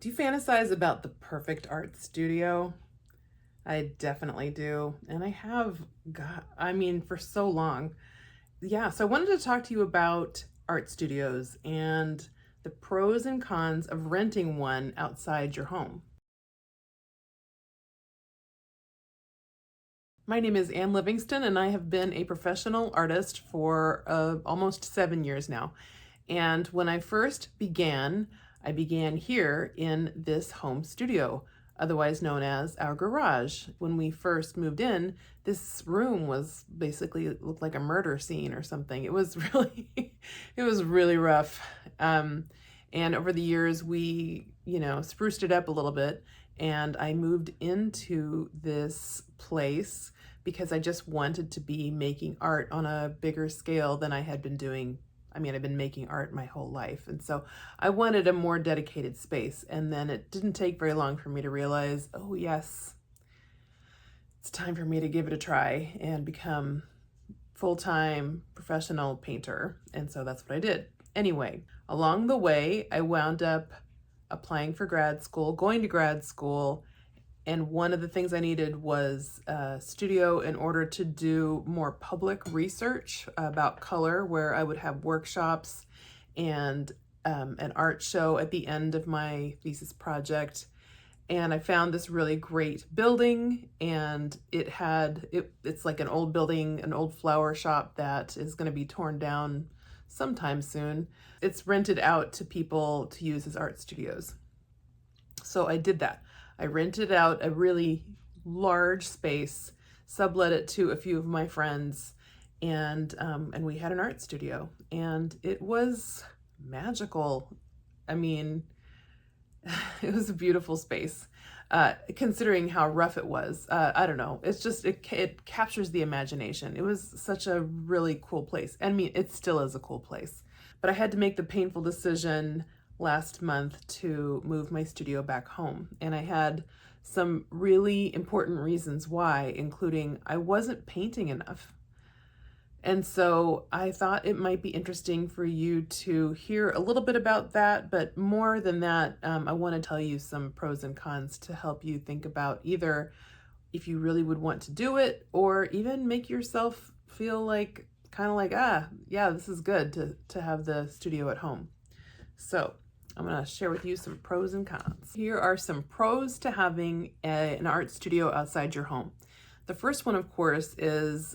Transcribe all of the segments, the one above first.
Do you fantasize about the perfect art studio? I definitely do. And I have, for so long. Yeah, so I wanted to talk to you about art studios and the pros and cons of renting one outside your home. My name is Ann Livingston, and I have been a professional artist for almost 7 years now. And when I first began, I began here in this home studio, otherwise known as our garage. When we first moved in, this room was basically it looked like a murder scene or something. It was really, it was really rough. And over the years, we, spruced it up a little bit. And I moved into this place because I just wanted to be making art on a bigger scale than I had been doing. I've been making art my whole life. And so I wanted a more dedicated space. And then it didn't take very long for me to realize, oh, yes, it's time for me to give it a try and become full-time professional painter. And so that's what I did. Anyway, along the way, I wound up applying for grad school, going to grad school, and one of the things I needed was a studio in order to do more public research about color, where I would have workshops and an art show at the end of my thesis project. And I found this really great building, and it's like an old building, an old flower shop that is going to be torn down sometime soon. It's rented out to people to use as art studios. So I did that. I rented out a really large space, sublet it to a few of my friends, and we had an art studio, and it was magical. I mean, it was a beautiful space, considering how rough it was. I don't know. It's just it captures the imagination. It was such a really cool place. It still is a cool place. But I had to make the painful decision last month to move my studio back home. And I had some really important reasons why, including I wasn't painting enough. And so I thought it might be interesting for you to hear a little bit about that, but more than that, I want to tell you some pros and cons to help you think about either if you really would want to do it, or even make yourself feel like, yeah, this is good to have the studio at home. So I'm going to share with you some pros and cons. Here are some pros to having an art studio outside your home. The first one, of course, is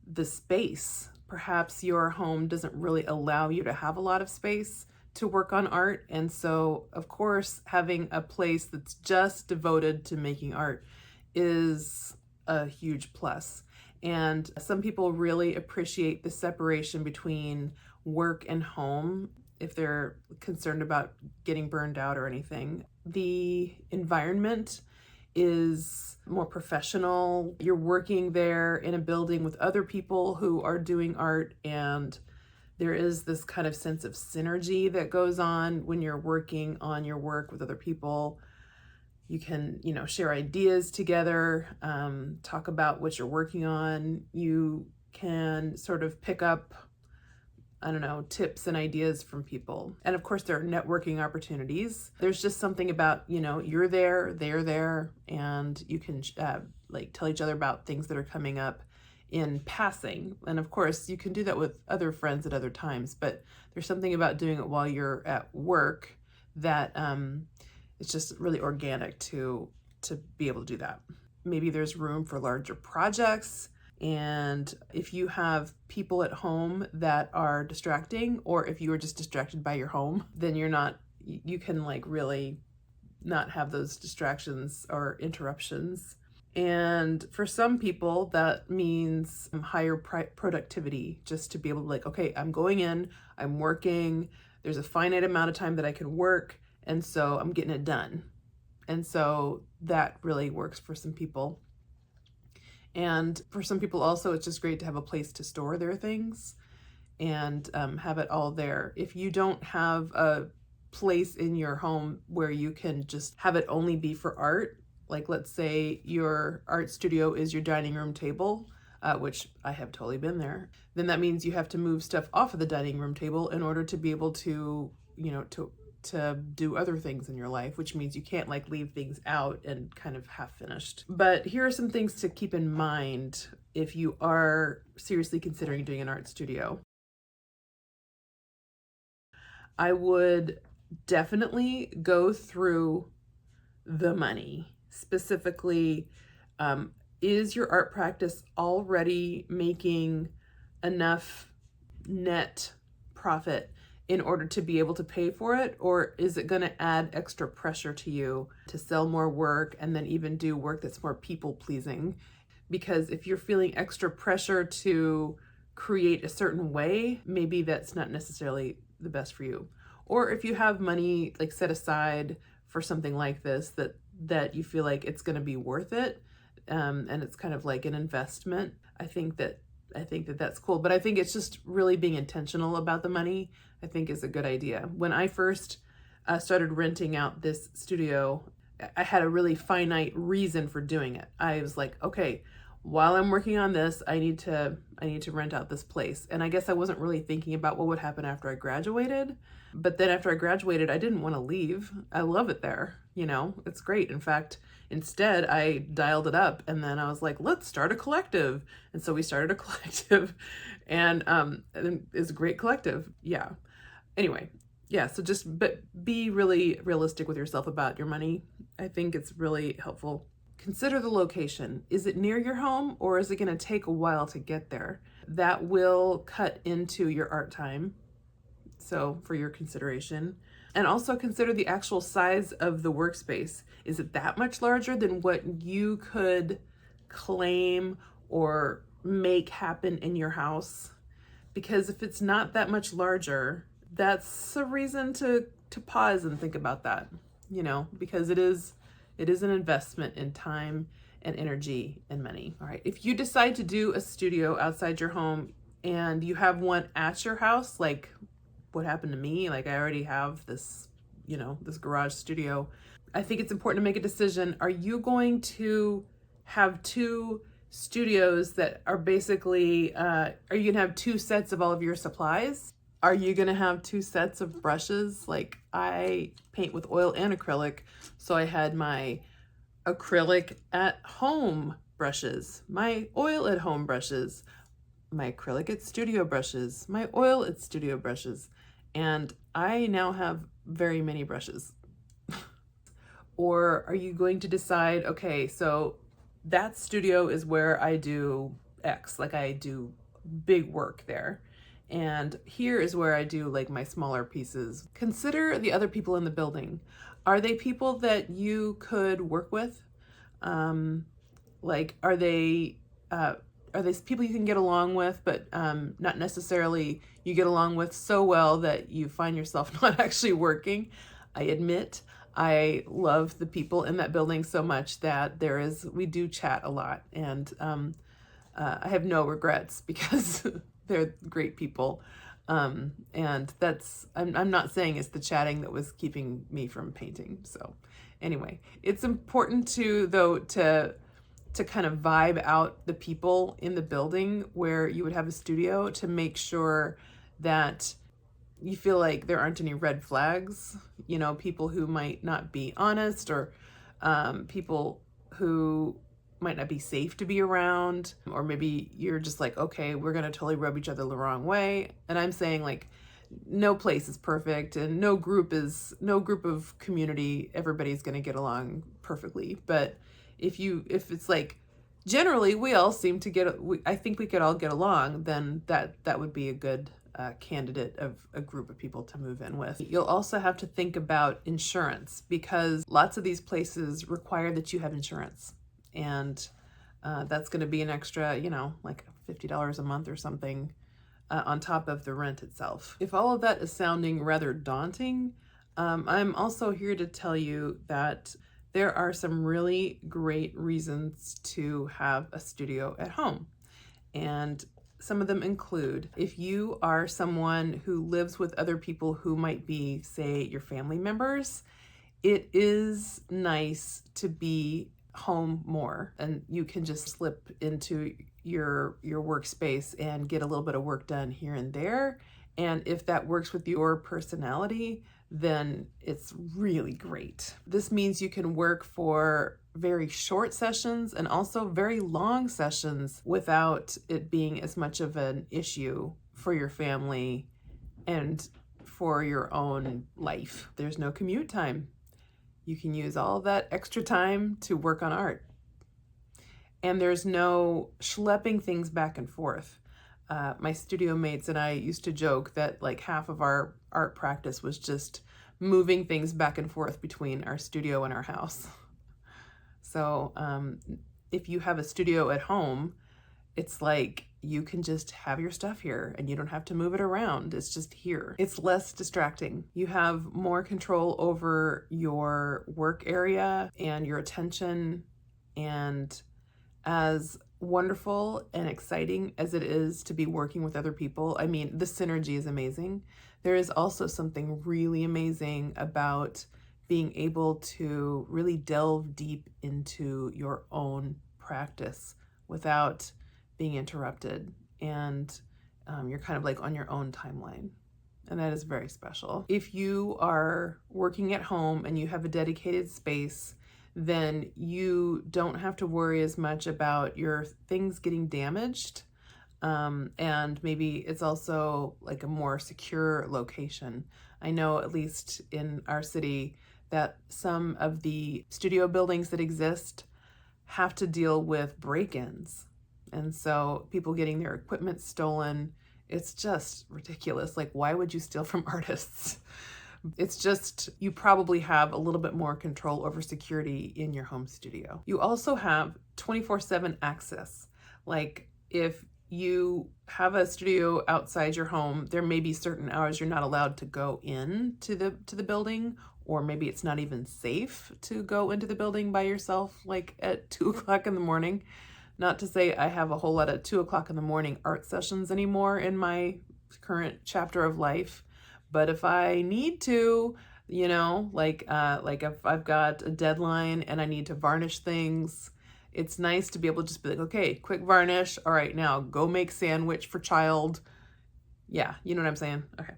the space. Perhaps your home doesn't really allow you to have a lot of space to work on art. And so, of course, having a place that's just devoted to making art is a huge plus. And some people really appreciate the separation between work and home if they're concerned about getting burned out or anything. The environment is more professional. You're working there in a building with other people who are doing art, and there is this kind of sense of synergy that goes on when you're working on your work with other people. You can, share ideas together, talk about what you're working on. You can sort of pick up tips and ideas from people. And of course, there are networking opportunities. There's just something about, you're there, they're there, and you can tell each other about things that are coming up in passing. And of course, you can do that with other friends at other times, but there's something about doing it while you're at work that it's just really organic to be able to do that. Maybe there's room for larger projects. And if you have people at home that are distracting, or if you are just distracted by your home, then you can really not have those distractions or interruptions. And for some people, that means higher productivity, just to be able to okay, I'm going in, I'm working, there's a finite amount of time that I can work, and so I'm getting it done. And so that really works for some people. And for some people also, it's just great to have a place to store their things and have it all there. If you don't have a place in your home where you can just have it only be for art, like let's say your art studio is your dining room table, which I have totally been there, then that means you have to move stuff off of the dining room table in order to be able to, to to do other things in your life, which means you can't like leave things out and kind of half finished. But here are some things to keep in mind if you are seriously considering doing an art studio. I would definitely go through the money. Specifically, is your art practice already making enough net profit in order to be able to pay for it? Or is it going to add extra pressure to you to sell more work and then even do work that's more people pleasing? Because if you're feeling extra pressure to create a certain way, maybe that's not necessarily the best for you. Or if you have money like set aside for something like this that you feel like it's going to be worth it, and it's kind of like an investment, I think that that's cool. But I think it's just really being intentional about the money, I think, is a good idea. When I first started renting out this studio, I had a really finite reason for doing it. I was like, okay, while I'm working on this, I need to rent out this place. And I guess I wasn't really thinking about what would happen after I graduated. But then after I graduated, I didn't want to leave. I love it there. It's great. In fact, instead, I dialed it up, and then I was like, let's start a collective. And so we started a collective, and it's a great collective. Yeah. Anyway, yeah, so but be really realistic with yourself about your money. I think it's really helpful. Consider the location. Is it near your home, or is it going to take a while to get there? That will cut into your art time. So for your consideration. And also consider the actual size of the workspace. Is it that much larger than what you could claim or make happen in your house? Because if it's not that much larger, that's a reason to pause and think about that, because it is an investment in time and energy and money. All right. If you decide to do a studio outside your home and you have one at your house, like what happened to me, like I already have this, this garage studio, I think it's important to make a decision. Are you going to have two studios that are basically, are you going to have two sets of all of your supplies? Are you going to have two sets of brushes? Like I paint with oil and acrylic, so I had my acrylic at home brushes, my oil at home brushes, my acrylic at studio brushes, my oil at studio brushes, and I now have very many brushes. Or are you going to decide, okay, so that studio is where I do X, like I do big work there. And here is where I do like my smaller pieces. Consider the other people in the building. Are they people that you could work with? Like, are they people you can get along with, but not necessarily you get along with so well that you find yourself not actually working? I admit I love the people in that building so much that we do chat a lot, and I have no regrets because they're great people. And I'm not saying it's the chatting that was keeping me from painting. So anyway, it's important to kind of vibe out the people in the building where you would have a studio, to make sure that you feel like there aren't any red flags, people who might not be honest, or people who might not be safe to be around, or maybe you're just like, okay, we're going to totally rub each other the wrong way. And I'm saying, like, no place is perfect, and no group of community, everybody's going to get along perfectly. But if it's like, generally we all seem to I think we could all get along, then that would be a good candidate of a group of people to move in with. You'll also have to think about insurance, because lots of these places require that you have insurance. And that's going to be an extra, like $50 a month or something on top of the rent itself. If all of that is sounding rather daunting, I'm also here to tell you that there are some really great reasons to have a studio at home. And some of them include, if you are someone who lives with other people who might be, say, your family members, it is nice to be home more, and you can just slip into your workspace and get a little bit of work done here and there. And if that works with your personality, then it's really great. This means you can work for very short sessions and also very long sessions without it being as much of an issue for your family and for your own life. There's no commute time. You can use all that extra time to work on art. And there's no schlepping things back and forth. My studio mates and I used to joke that like half of our art practice was just moving things back and forth between our studio and our house. So if you have a studio at home, it's like you can just have your stuff here and you don't have to move it around. It's just here. It's less distracting. You have more control over your work area and your attention. And as wonderful and exciting as it is to be working with other people, I mean, the synergy is amazing. There is also something really amazing about being able to really delve deep into your own practice without being interrupted, and you're kind of like on your own timeline. And that is very special. If you are working at home and you have a dedicated space, then you don't have to worry as much about your things getting damaged. And maybe it's also like a more secure location. I know, at least in our city, that some of the studio buildings that exist have to deal with break-ins. And so people getting their equipment stolen, it's just ridiculous. Like, why would you steal from artists? It's just, you probably have a little bit more control over security in your home studio. You also have 24/7 access. Like, if you have a studio outside your home, there may be certain hours you're not allowed to go in to the building, or maybe it's not even safe to go into the building by yourself, like at 2 o'clock in the morning. Not to say I have a whole lot of 2 o'clock in the morning art sessions anymore in my current chapter of life. But if I need to, you know, like if I've got a deadline and I need to varnish things, it's nice to be able to just be like, okay, quick varnish. All right, now go make sandwich for child. Yeah, you know what I'm saying? Okay.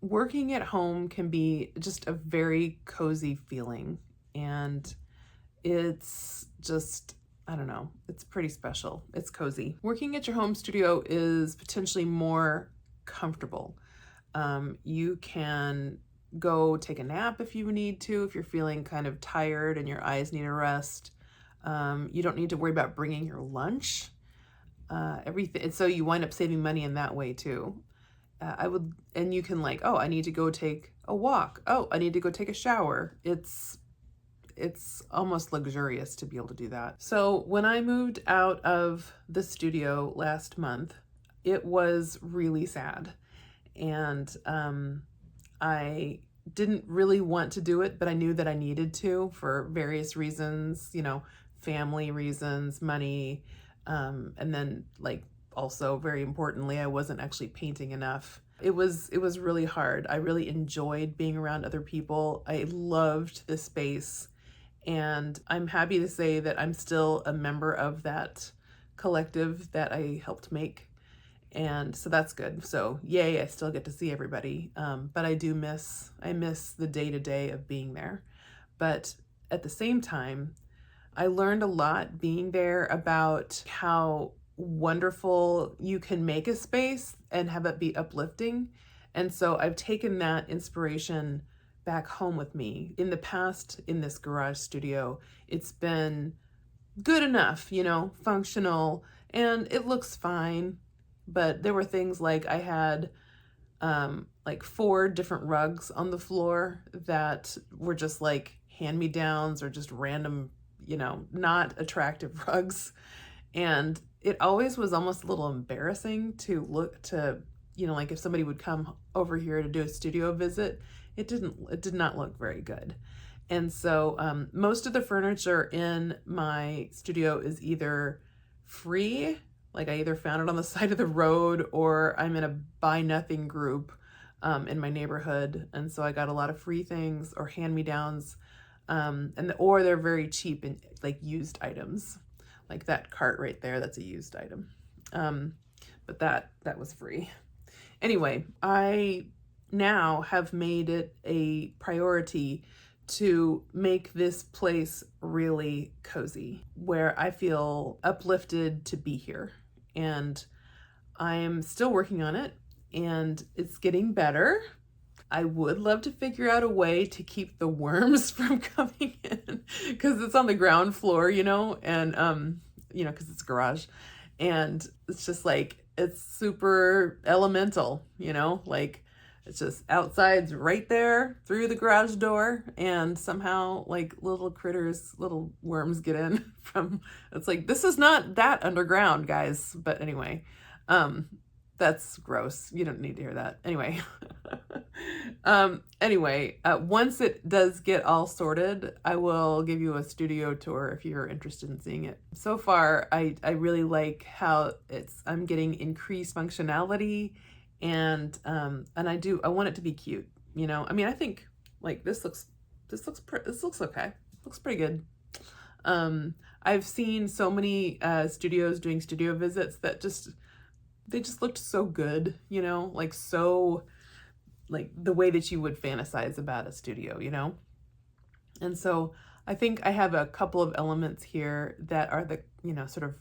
Working at home can be just a very cozy feeling. And it's just, I don't know, it's pretty special. It's cozy. Working at your home studio is potentially more comfortable. You can go take a nap if you need to, if you're feeling kind of tired and your eyes need a rest. You don't need to worry about bringing your lunch. Everything, and so you wind up saving money in that way too. And you can like, oh, I need to go take a walk. Oh, I need to go take a shower. It's almost luxurious to be able to do that. So when I moved out of the studio last month, it was really sad. And I didn't really want to do it, but I knew that I needed to for various reasons, you know, family reasons, money, and then like also very importantly, I wasn't actually painting enough. It was really hard. I really enjoyed being around other people. I loved the space. And I'm happy to say that I'm still a member of that collective that I helped make. And so that's good. So yay, I still get to see everybody. But I miss the day-to-day of being there. But at the same time, I learned a lot being there about how wonderful you can make a space and have it be uplifting. And so I've taken that inspiration back home with me. In the past, in this garage studio, it's been good enough, you know, functional, and it looks fine. But there were things like I had like 4 different rugs on the floor that were just like hand-me-downs or just random, you know, not attractive rugs. And it always was almost a little embarrassing to look to, you know, like if somebody would come over here to do a studio visit, it did not look very good. And so most of the furniture in my studio is either free, like I either found it on the side of the road, or I'm in a buy nothing group in my neighborhood. And so I got a lot of free things or hand-me-downs, or they're very cheap and like used items. Like that cart right there, that's a used item. But that was free. Anyway, I now have made it a priority to make this place really cozy, where I feel uplifted to be here. And I'm still working on it, and it's getting better. I would love to figure out a way to keep the worms from coming in because it's on the ground floor, and because it's a garage, and it's just like it's super elemental, like it's just outside's right there through the garage door, and somehow like little critters, little worms get in from. It's like this is not that underground, guys. But anyway, that's gross. You don't need to hear that. Anyway. Once it does get all sorted, I will give you a studio tour if you're interested in seeing it. So far, I really like how I'm getting increased functionality, and I want it to be cute. I mean, I think like this looks okay. Looks pretty good. I've seen so many studios doing studio visits that they just looked so good, like so like the way that you would fantasize about a studio, And so I think I have a couple of elements here that are the, sort of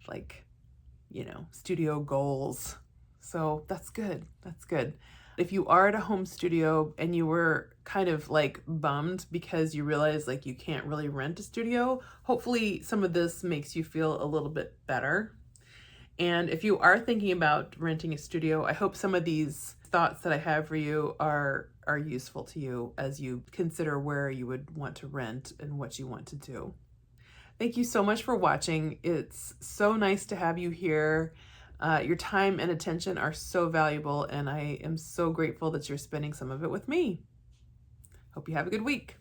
like, studio goals. So that's good. That's good. If you are at a home studio and you were kind of like bummed because you realize like you can't really rent a studio, hopefully some of this makes you feel a little bit better. And if you are thinking about renting a studio, I hope some of these thoughts that I have for you are useful to you as you consider where you would want to rent and what you want to do. Thank you so much for watching. It's so nice to have you here. Your time and attention are so valuable, and I am so grateful that you're spending some of it with me. Hope you have a good week.